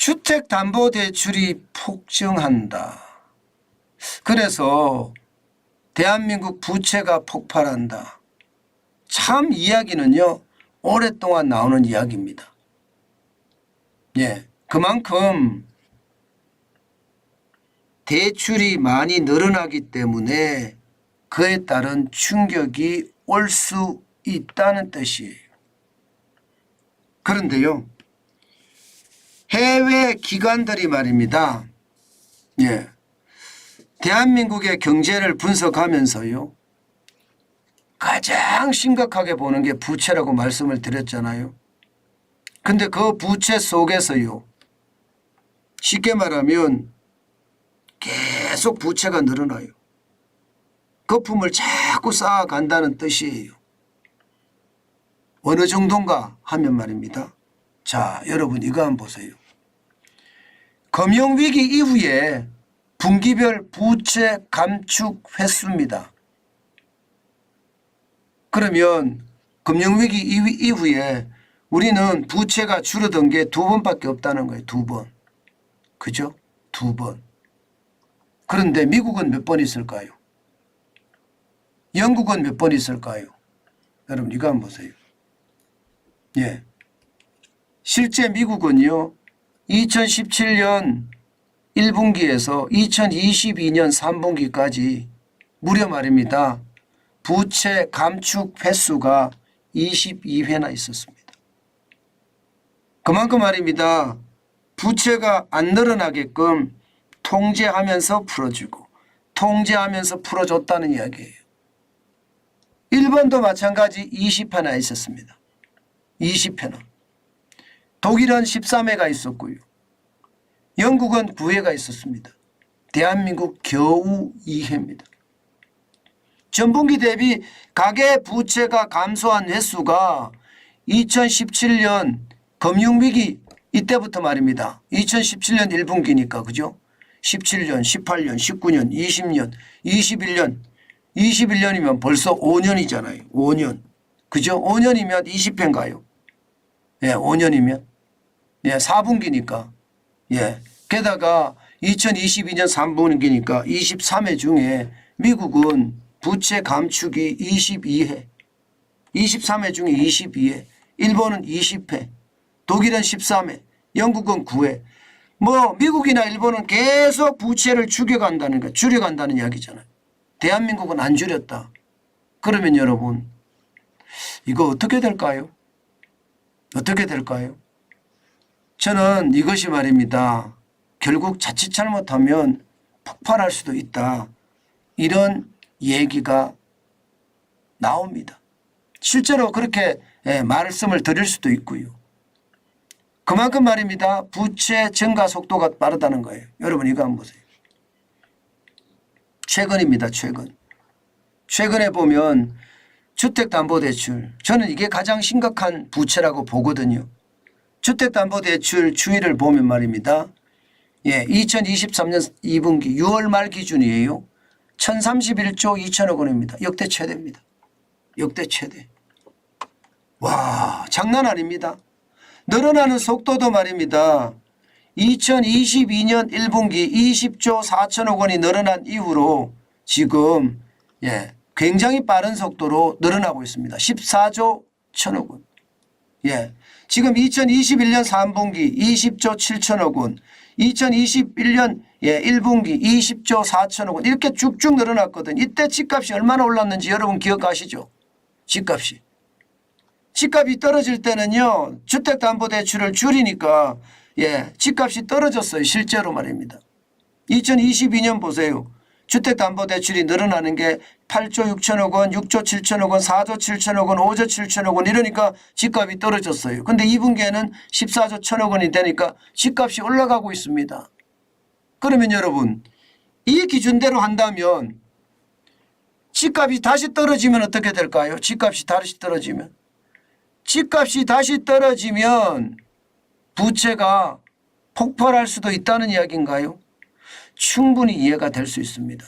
주택담보대출이 폭증한다. 그래서 대한민국 부채가 폭발한다. 참 이야기는요, 오랫동안 나오는 이야기입니다. 예, 그만큼 대출이 많이 늘어나기 때문에 그에 따른 충격이 올 수 있다는 뜻이에요. 그런데요, 해외 기관들이 말입니다. 예, 대한민국의 경제를 분석하면서요, 가장 심각하게 보는 게 부채라고 말씀을 드렸잖아요. 근데 그 부채 속에서요, 쉽게 말하면 계속 부채가 늘어나요. 거품을 자꾸 쌓아간다는 뜻이에요. 어느 정도인가 하면 말입니다. 자, 여러분 이거 한번 보세요. 금융위기 이후에 분기별 부채 감축 횟수입니다. 그러면 금융위기 이후에 우리는 부채가 줄어든 게 2번밖에 없다는 거예요. 2번. 그죠? 2번. 그런데 미국은 몇 번 있을까요? 영국은 몇 번 있을까요? 여러분 이거 한번 보세요. 예. 실제 미국은요, 2017년 1분기에서 2022년 3분기까지 무려 말입니다. 부채 감축 횟수가 22회나 있었습니다. 그만큼 말입니다. 부채가 안 늘어나게끔 통제하면서 풀어주고 통제하면서 풀어줬다는 이야기예요. 일본도 마찬가지 20회나 있었습니다. 20회나. 독일은 13회가 있었고요. 영국은 9회가 있었습니다. 대한민국 겨우 2회입니다. 전분기 대비 가계 부채가 감소한 횟수가 2017년 금융위기 이때부터 말입니다. 2017년 1분기니까 그죠? 17년, 18년, 19년, 20년, 21년, 21년이면 벌써 5년이잖아요. 5년. 그죠? 5년이면 20회인가요? 예, 5년이면. 예, 4분기니까. 예. 게다가 2022년 3분기니까 23회 중에 미국은 부채 감축이 22회, 23회 중에 22회, 일본은 20회, 독일은 13회, 영국은 9회. 뭐 미국이나 일본은 계속 부채를 줄여간다는 이야기잖아요. 대한민국은 안 줄였다. 그러면 여러분 이거 어떻게 될까요? 어떻게 될까요? 저는 이것이 말입니다. 결국 자칫 잘못하면 폭발할 수도 있다. 이런 얘기가 나옵니다. 실제로 그렇게 말씀을 드릴 수도 있고요. 그만큼 말입니다. 부채 증가 속도가 빠르다는 거예요. 여러분 이거 한번 보세요. 최근입니다. 최근에 보면 주택담보대출, 저는 이게 가장 심각한 부채라고 보거든요. 주택담보대출 추이를 보면 말입니다. 예, 2023년 2분기 6월 말 기준이에요. 1031조 2천억 원입니다. 역대 최대입니다. 역대 최대. 와, 장난 아닙니다. 늘어나는 속도도 말입니다. 2022년 1분기 20조 4천억 원이 늘어난 이후로 지금 굉장히 빠른 속도로 늘어나고 있습니다. 14조 1천억 원. 예, 지금 2021년 3분기 20조 7천억 원, 2021년 1분기 20조 4천억 원 이렇게 쭉쭉 늘어났거든요. 이때 집값이 얼마나 올랐는지 여러분 기억하시죠? 집값이. 집값이 떨어질 때는요, 주택담보대출을 줄이니까 집값이 떨어졌어요. 실제로 말입니다. 2022년 보세요. 주택담보대출이 늘어나는 게 8조 6천억 원, 6조 7천억 원, 4조 7천억 원, 5조 7천억 원 이러니까 집값이 떨어졌어요. 그런데 2분기에는 14조 1천억 원이 되니까 집값이 올라가고 있습니다. 그러면 여러분 이 기준대로 한다면 집값이 다시 떨어지면 어떻게 될까요? 집값이 다시 떨어지면. 집값이 다시 떨어지면 부채가 폭발할 수도 있다는 이야기인가요? 충분히 이해가 될 수 있습니다.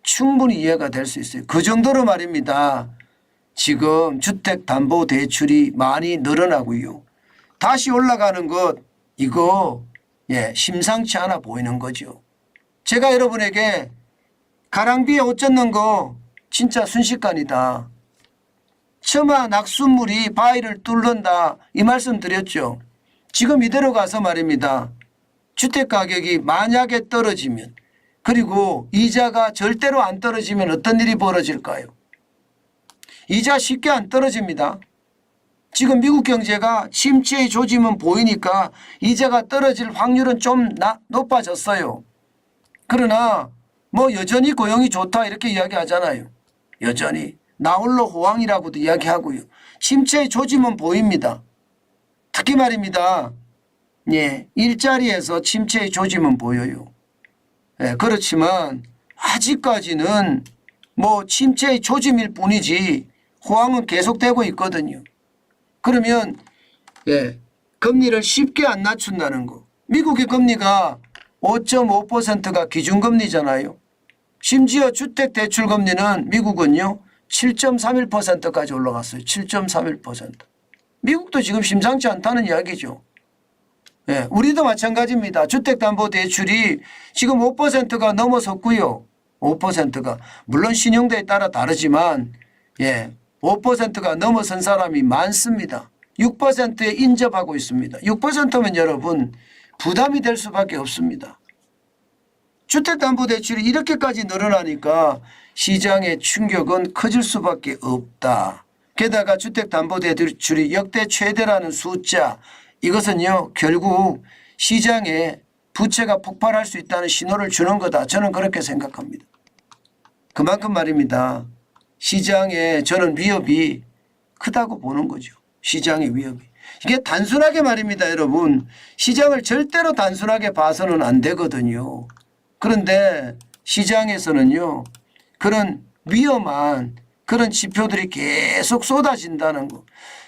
충분히 이해가 될 수 있어요. 그 정도로 말입니다. 지금 주택담보대출이 많이 늘어나고요. 다시 올라가는 것 이거 심상치 않아 보이는 거죠. 제가 여러분에게 가랑비에 옷 젖는 거 진짜 순식간이다. 처마 낙수물이 바위를 뚫는다. 이 말씀 드렸죠. 지금 이대로 가서 말입니다. 주택가격이 만약에 떨어지면 그리고 이자가 절대로 안 떨어지면 어떤 일이 벌어질까요? 이자 쉽게 안 떨어집니다. 지금 미국 경제가 침체의 조짐은 보이니까 이자가 떨어질 확률은 좀 높아졌어요. 그러나 뭐 여전히 고용이 좋다 이렇게 이야기하잖아요. 여전히 나홀로 호황이라고도 이야기하고요. 침체의 조짐은 보입니다. 특히 말입니다. 일자리에서 침체의 조짐은 보여요. 그렇지만 아직까지는 뭐 침체의 조짐일 뿐이지 호황은 계속되고 있거든요. 그러면 금리를 쉽게 안 낮춘다는 거. 미국의 금리가 5.5%가 기준금리잖아요. 심지어 주택대출금리는 미국은요 7.31%까지 올라갔어요. 7.31%. 미국도 지금 심상치 않다는 이야기죠. 우리도 마찬가지입니다. 주택담보대출이 지금 5%가 넘어섰고요. 5%가 물론 신용도에 따라 다르지만 5%가 넘어선 사람이 많습니다. 6%에 인접하고 있습니다. 6%면 여러분 부담이 될 수밖에 없습니다. 주택담보대출이 이렇게까지 늘어나니까 시장의 충격은 커질 수밖에 없다. 게다가 주택담보대출이 역대 최대라는 숫자, 이것은요 결국 시장에 부채가 폭발할 수 있다는 신호를 주는 거다. 저는 그렇게 생각합니다. 그만큼 말입니다. 시장에 저는 위협이 크다고 보는 거죠. 시장의 위협이. 이게 단순하게 말입니다. 여러분. 시장을 절대로 단순하게 봐서는 안 되거든요. 그런데 시장에서는요. 그런 위험한 그런 지표들이 계속 쏟아진다는 거.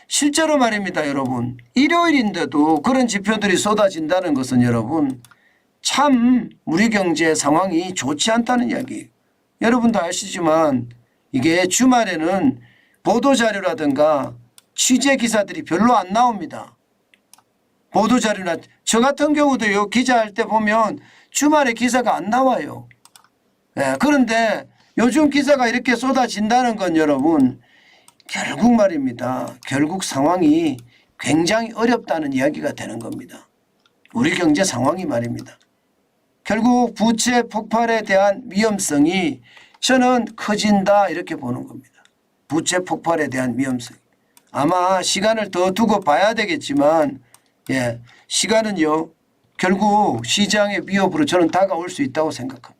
실제로 말입니다. 여러분. 일요일인데도 그런 지표들이 쏟아진다는 것은 여러분 참 우리 경제 상황이 좋지 않다는 이야기예요. 여러분도 아시지만 이게 주말에는 보도자료라든가 취재기사들이 별로 안 나옵니다. 보도자료나 저 같은 경우도요. 기자할 때 보면 주말에 기사가 안 나와요. 그런데 요즘 기사가 이렇게 쏟아진다는 건 여러분 결국 말입니다. 결국 상황이 굉장히 어렵다는 이야기가 되는 겁니다. 우리 경제 상황이 말입니다. 결국 부채 폭발에 대한 위험성이 저는 커진다 이렇게 보는 겁니다. 부채 폭발에 대한 위험성. 아마 시간을 더 두고 봐야 되겠지만 시간은요 결국 시장의 위협으로 저는 다가올 수 있다고 생각합니다.